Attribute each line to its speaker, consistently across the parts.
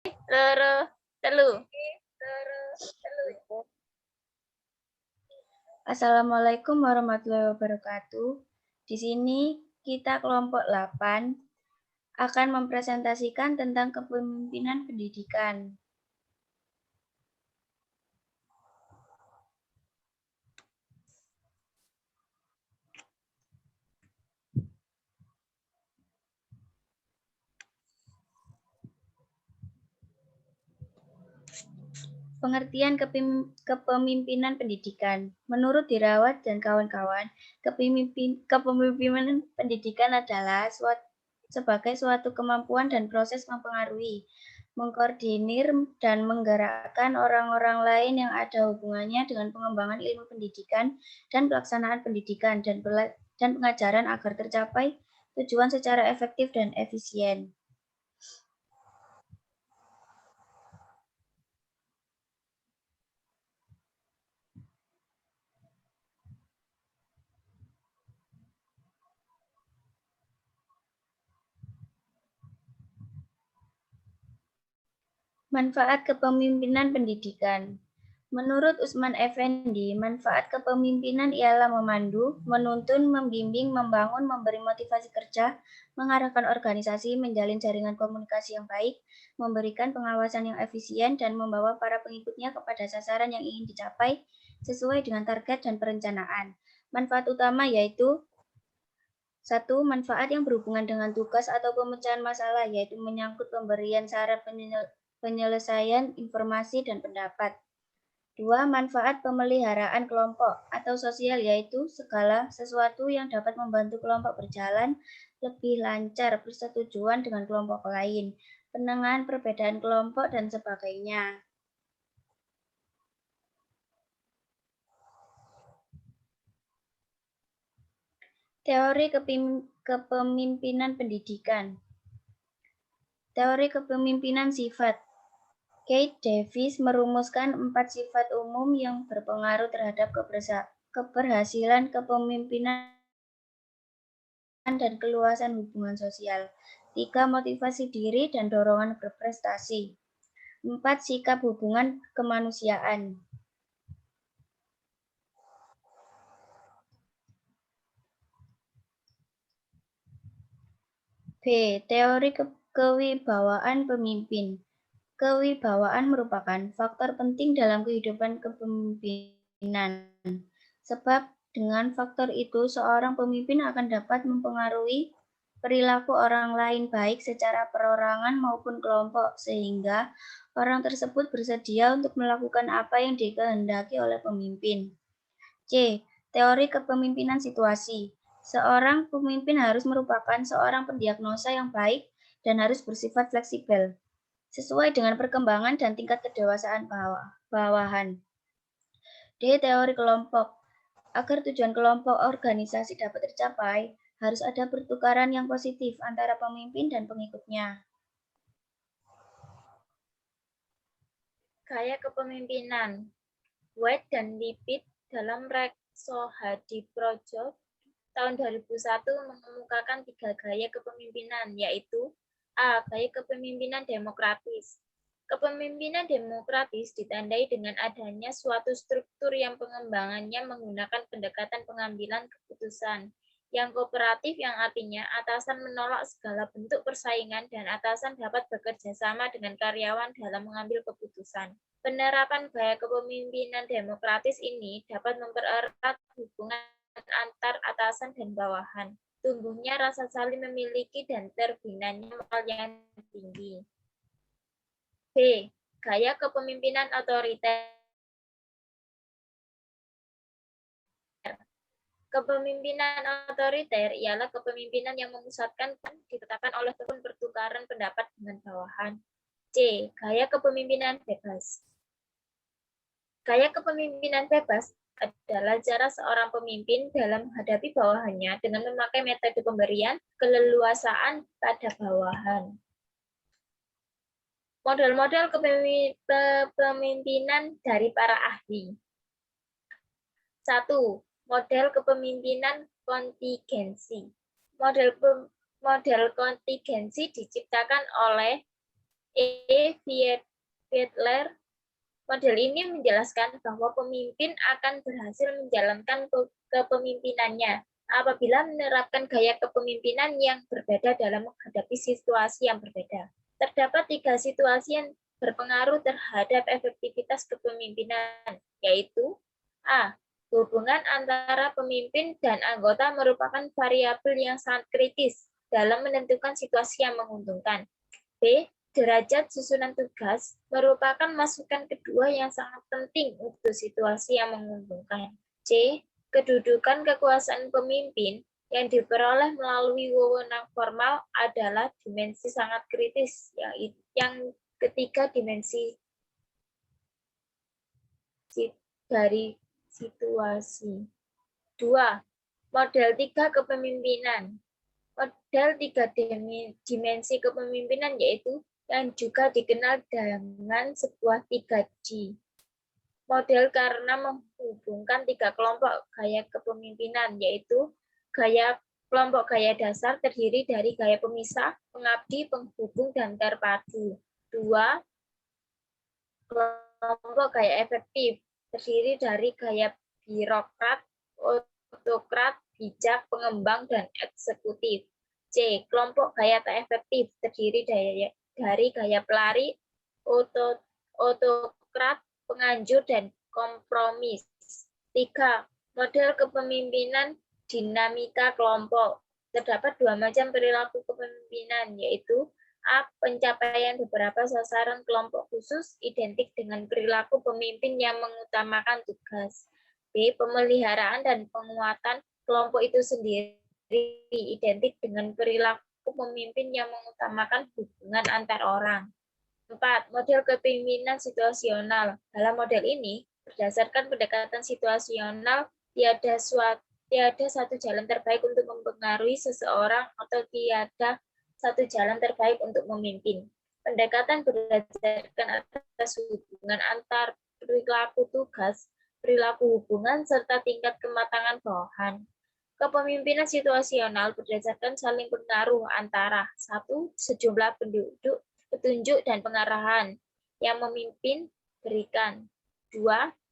Speaker 1: Loro, telu.
Speaker 2: Assalamualaikum warahmatullahi wabarakatuh. Di sini kita kelompok 8 akan mempresentasikan tentang kepemimpinan pendidikan. Pengertian kepemimpinan pendidikan. Menurut Dirawat dan kawan-kawan, kepemimpinan pendidikan adalah sebagai suatu kemampuan dan proses mempengaruhi, mengkoordinir, dan menggerakkan orang-orang lain yang ada hubungannya dengan pengembangan ilmu pendidikan dan pelaksanaan pendidikan dan pengajaran agar tercapai tujuan secara efektif dan efisien. Manfaat kepemimpinan pendidikan. Menurut Usman Effendi, manfaat kepemimpinan ialah memandu, menuntun, membimbing, membangun, memberi motivasi kerja, mengarahkan organisasi, menjalin jaringan komunikasi yang baik, memberikan pengawasan yang efisien, dan membawa para pengikutnya kepada sasaran yang ingin dicapai sesuai dengan target dan perencanaan. Manfaat utama yaitu 1. Manfaat yang berhubungan dengan tugas atau pemecahan masalah, yaitu menyangkut pemberian saran penyelesaian informasi dan pendapat. 2. Manfaat pemeliharaan kelompok atau sosial, yaitu segala sesuatu yang dapat membantu kelompok berjalan lebih lancar, persetujuan dengan kelompok lain, penengahan perbedaan kelompok, dan sebagainya. Teori kepemimpinan pendidikan. Teori kepemimpinan sifat. Kate Davis merumuskan 4 sifat umum yang berpengaruh terhadap keberhasilan kepemimpinan dan keluasan hubungan sosial. 3. Motivasi diri dan dorongan berprestasi. 4. Sikap hubungan kemanusiaan. B. Teori kewibawaan pemimpin. Kewibawaan merupakan faktor penting dalam kehidupan kepemimpinan. Sebab dengan faktor itu, seorang pemimpin akan dapat mempengaruhi perilaku orang lain baik secara perorangan maupun kelompok, sehingga orang tersebut bersedia untuk melakukan apa yang dikehendaki oleh pemimpin. C. Teori kepemimpinan situasi. Seorang pemimpin harus merupakan seorang pendiagnosa yang baik dan harus bersifat fleksibel, sesuai dengan perkembangan dan tingkat kedewasaan bawahan. D. Teori kelompok. Agar tujuan kelompok organisasi dapat tercapai, harus ada pertukaran yang positif antara pemimpin dan pengikutnya.
Speaker 1: Gaya kepemimpinan. White dan Lipit dalam Rekso Hadiprojo tahun 2001 mengemukakan 3 gaya kepemimpinan, yaitu A. Gaya kepemimpinan demokratis. Kepemimpinan demokratis ditandai dengan adanya suatu struktur yang pengembangannya menggunakan pendekatan pengambilan keputusan yang kooperatif, yang artinya atasan menolak segala bentuk persaingan dan atasan dapat bekerja sama dengan karyawan dalam mengambil keputusan. Penerapan gaya kepemimpinan demokratis ini dapat mempererat hubungan antar atasan dan bawahan, tumbuhnya rasa saling memiliki dan terbinanya moral yang tinggi. B. Gaya kepemimpinan otoriter. Kepemimpinan otoriter ialah kepemimpinan yang memusatkan dan ditetapkan oleh pertukaran pendapat dengan bawahan. C. Gaya kepemimpinan bebas. Gaya kepemimpinan bebas adalah cara seorang pemimpin dalam menghadapi bawahannya dengan memakai metode pemberian keleluasaan pada bawahan. Model-model kepemimpinan dari para ahli. 1. Model kepemimpinan kontingensi. Model kontingensi diciptakan oleh Fiedler. Model ini menjelaskan bahwa pemimpin akan berhasil menjalankan kepemimpinannya apabila menerapkan gaya kepemimpinan yang berbeda dalam menghadapi situasi yang berbeda. Terdapat 3 situasi yang berpengaruh terhadap efektivitas kepemimpinan, yaitu A. Hubungan antara pemimpin dan anggota merupakan variabel yang sangat kritis dalam menentukan situasi yang menguntungkan. B. Derajat susunan tugas merupakan masukan kedua yang sangat penting untuk situasi yang menguntungkan. C. Kedudukan kekuasaan pemimpin yang diperoleh melalui wewenang formal adalah dimensi sangat kritis. Yang ketiga, dimensi dari situasi. 2. Model 3 kepemimpinan. Model 3 dimensi kepemimpinan yaitu yang juga dikenal dengan sebuah 3G. Model karena menghubungkan 3 kelompok gaya kepemimpinan, yaitu kelompok gaya dasar terdiri dari gaya pemisah, pengabdi, penghubung, dan terpadu. 2. Kelompok gaya efektif terdiri dari gaya birokrat, autokrat, bijak, pengembang, dan eksekutif. C. Kelompok gaya tak efektif terdiri dari gaya pelari, autokrat, penganjur, dan kompromis. 3. Model kepemimpinan dinamika kelompok. Terdapat 2 macam perilaku kepemimpinan, yaitu A. Pencapaian beberapa sasaran kelompok khusus identik dengan perilaku pemimpin yang mengutamakan tugas. B. Pemeliharaan dan penguatan kelompok itu sendiri identik dengan perilaku pemimpin yang mengutamakan hubungan antar orang. 4. Model kepemimpinan situasional. Dalam model ini, berdasarkan pendekatan situasional, tiada satu jalan terbaik untuk mempengaruhi seseorang atau tiada satu jalan terbaik untuk memimpin. Pendekatan berdasarkan atas hubungan antar perilaku tugas, perilaku hubungan, serta tingkat kematangan bawahan. Kepemimpinan situasional berdasarkan saling pengaruh antara 1. Sejumlah penduduk, petunjuk, dan pengarahan yang memimpin berikan. 2.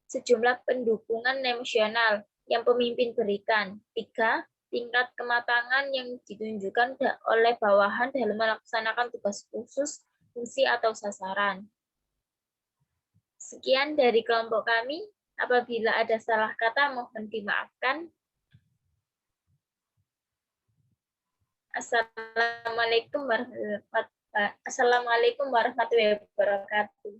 Speaker 1: Sejumlah pendukungan emosional yang pemimpin berikan. 3. Tingkat kematangan yang ditunjukkan oleh bawahan dalam melaksanakan tugas khusus, fungsi, atau sasaran. Sekian dari kelompok kami. Apabila ada salah kata, mohon dimaafkan. Assalamualaikum warahmatullahi wabarakatuh.